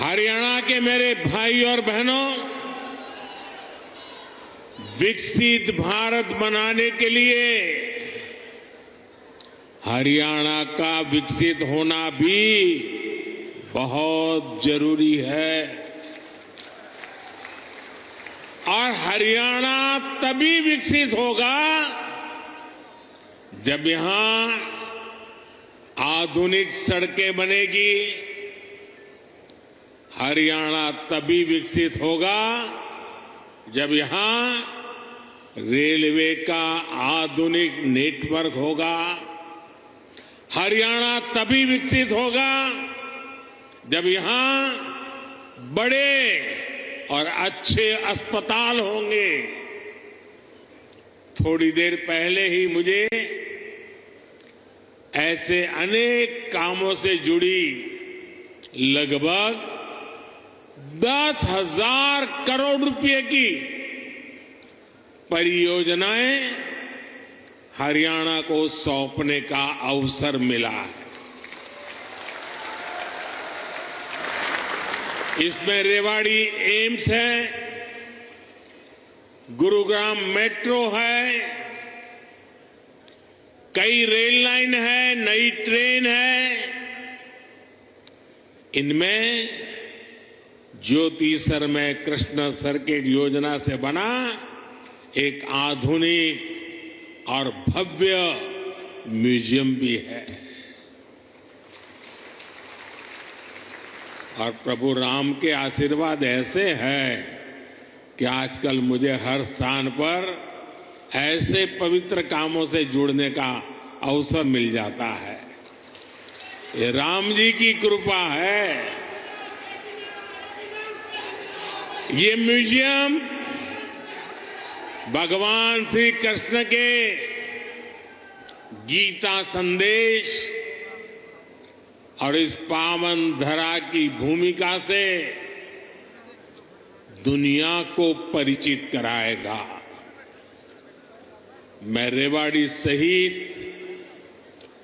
हरियाणा के मेरे भाई और बहनों, विकसित भारत बनाने के लिए हरियाणा का विकसित होना भी बहुत जरूरी है। और हरियाणा तभी विकसित होगा जब यहां आधुनिक सड़कें बनेगी। हरियाणा तभी विकसित होगा जब यहां रेलवे का आधुनिक नेटवर्क होगा। हरियाणा तभी विकसित होगा जब यहां बड़े और अच्छे अस्पताल होंगे। थोड़ी देर पहले ही मुझे ऐसे अनेक कामों से जुड़ी लगभग 10,000 करोड़ रुपए की परियोजनाएं हरियाणा को सौंपने का अवसर मिला है। इसमें रेवाड़ी एम्स है, गुरुग्राम मेट्रो है, कई रेल लाइन है, नई ट्रेन है। इनमें ज्योति सरमय कृष्ण सर्किट योजना से बना एक आधुनिक और भव्य म्यूजियम भी है। और प्रभु राम के आशीर्वाद ऐसे हैं कि आजकल मुझे हर स्थान पर ऐसे पवित्र कामों से जुड़ने का अवसर मिल जाता है। ये राम जी की कृपा है। ये म्यूजियम भगवान श्री कृष्ण के गीता संदेश और इस पावन धरा की भूमिका से दुनिया को परिचित कराएगा। मैं रेवाड़ी सहित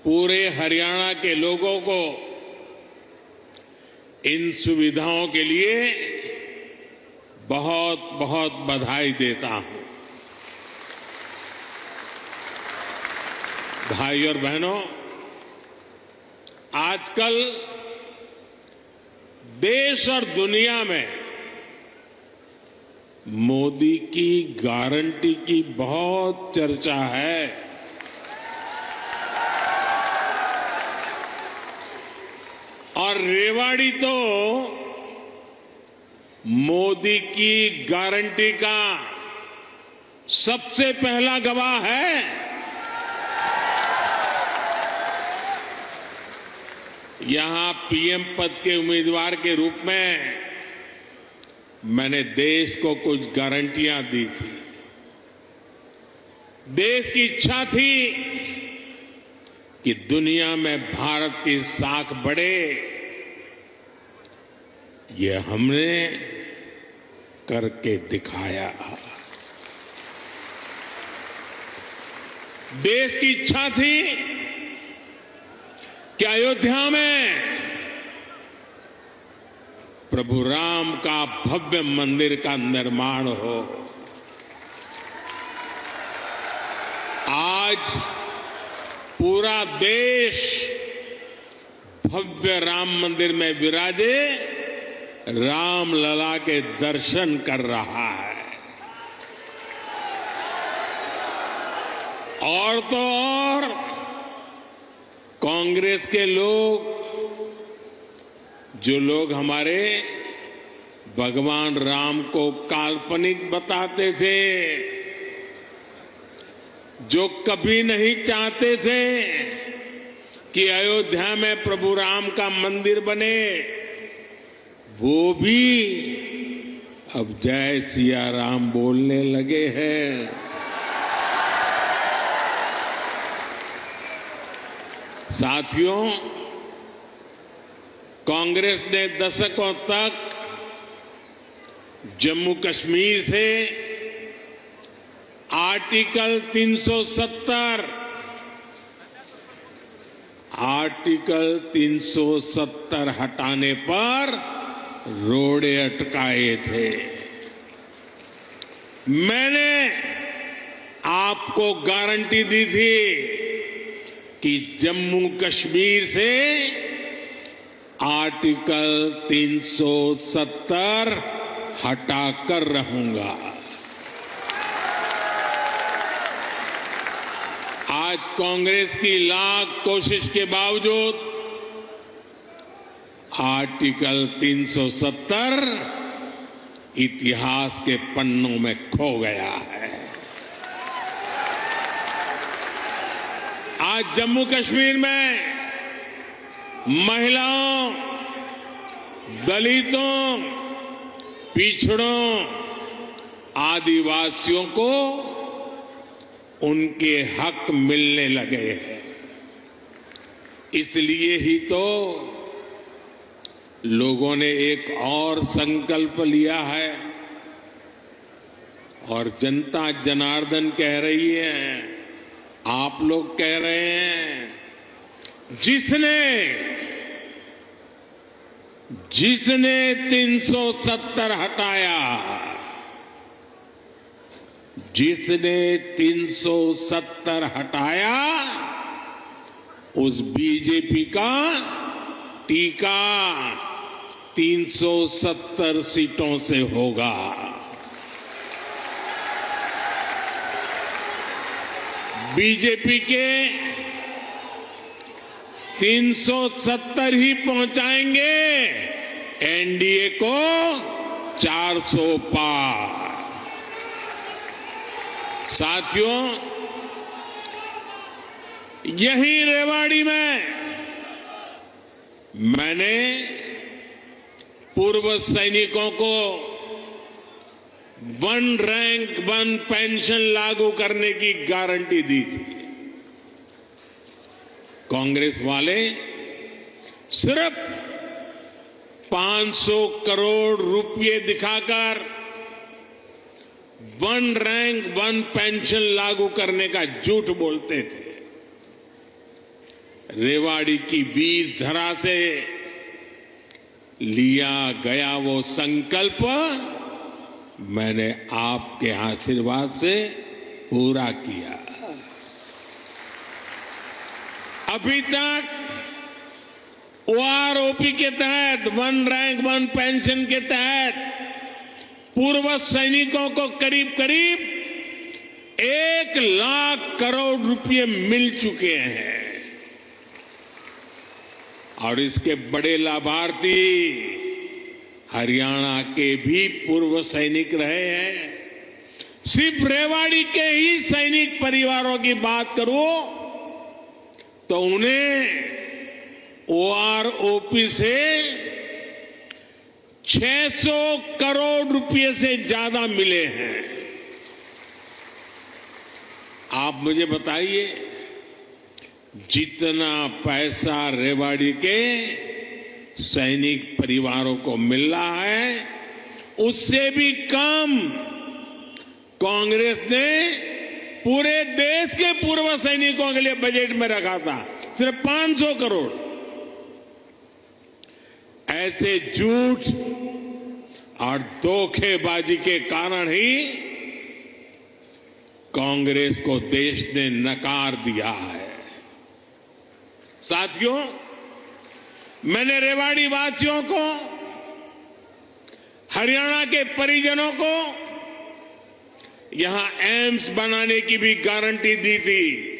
पूरे हरियाणा के लोगों को इन सुविधाओं के लिए बहुत बहुत बधाई देता हूं। भाई और बहनों, आजकल देश और दुनिया में मोदी की गारंटी की बहुत चर्चा है। और रेवाड़ी तो मोदी की गारंटी का सबसे पहला गवाह है। यहां पीएम पद के उम्मीदवार के रूप में मैंने देश को कुछ गारंटियां दी थी। देश की इच्छा थी कि दुनिया में भारत की साख बढ़े। ये हमने करके दिखाया। देश की इच्छा थी कि अयोध्या में प्रभु राम का भव्य मंदिर का निर्माण हो। आज पूरा देश भव्य राम मंदिर में विराजे राम लला के दर्शन कर रहा है। और तो और कांग्रेस के लोग, जो लोग हमारे भगवान राम को काल्पनिक बताते थे, जो कभी नहीं चाहते थे कि अयोध्या में प्रभु राम का मंदिर बने, वो भी अब जय सिया राम बोलने लगे हैं। साथियों, कांग्रेस ने दशकों तक जम्मू कश्मीर से आर्टिकल 370 हटाने पर रोड़े अटकाए थे। मैंने आपको गारंटी दी थी कि जम्मू कश्मीर से आर्टिकल 370 हटाकर रहूंगा। आज कांग्रेस की लाख कोशिश के बावजूद आर्टिकल 370 इतिहास के पन्नों में खो गया है। आज जम्मू कश्मीर में महिलाओं, दलितों, पिछड़ों, आदिवासियों को उनके हक मिलने लगे हैं। इसलिए ही तो लोगों ने एक और संकल्प लिया है और जनता जनार्दन कह रही है, आप लोग कह रहे हैं, जिसने 370 हटाया, जिसने 370 हटाया, उस बीजेपी का टीका 370 सीटों से होगा। बीजेपी के 370 ही पहुंचाएंगे एनडीए को 400 पार। साथियों, यही रेवाड़ी में मैंने पूर्व सैनिकों को 1 रैंक 1 पेंशन लागू करने की गारंटी दी थी। कांग्रेस वाले सिर्फ 500 करोड़ रुपए दिखाकर 1 रैंक 1 पेंशन लागू करने का झूठ बोलते थे। रेवाड़ी की वीर धरा से लिया गया वो संकल्प मैंने आपके आशीर्वाद से पूरा किया। अभी तक ओआरओपी के तहत 1 रैंक 1 पेंशन के तहत पूर्व सैनिकों को करीब करीब 1 लाख करोड़ रुपए मिल चुके हैं और इसके बड़े लाभार्थी हरियाणा के भी पूर्व सैनिक रहे हैं। सिर्फ रेवाड़ी के ही सैनिक परिवारों की बात करूं तो उन्हें ओआरओपी से 600 करोड़ रुपए से ज्यादा मिले हैं। आप मुझे बताइए, जितना पैसा रेवाड़ी के सैनिक परिवारों को मिल रहा है, उससे भी कम कांग्रेस ने पूरे देश के पूर्व सैनिकों के लिए बजट में रखा था, सिर्फ 500 करोड़। ऐसे झूठ और धोखेबाजी के कारण ही कांग्रेस को देश ने नकार दिया है। साथियों, मैंने रेवाड़ी वासियों को, हरियाणा के परिजनों को यहां एम्स बनाने की भी गारंटी दी थी।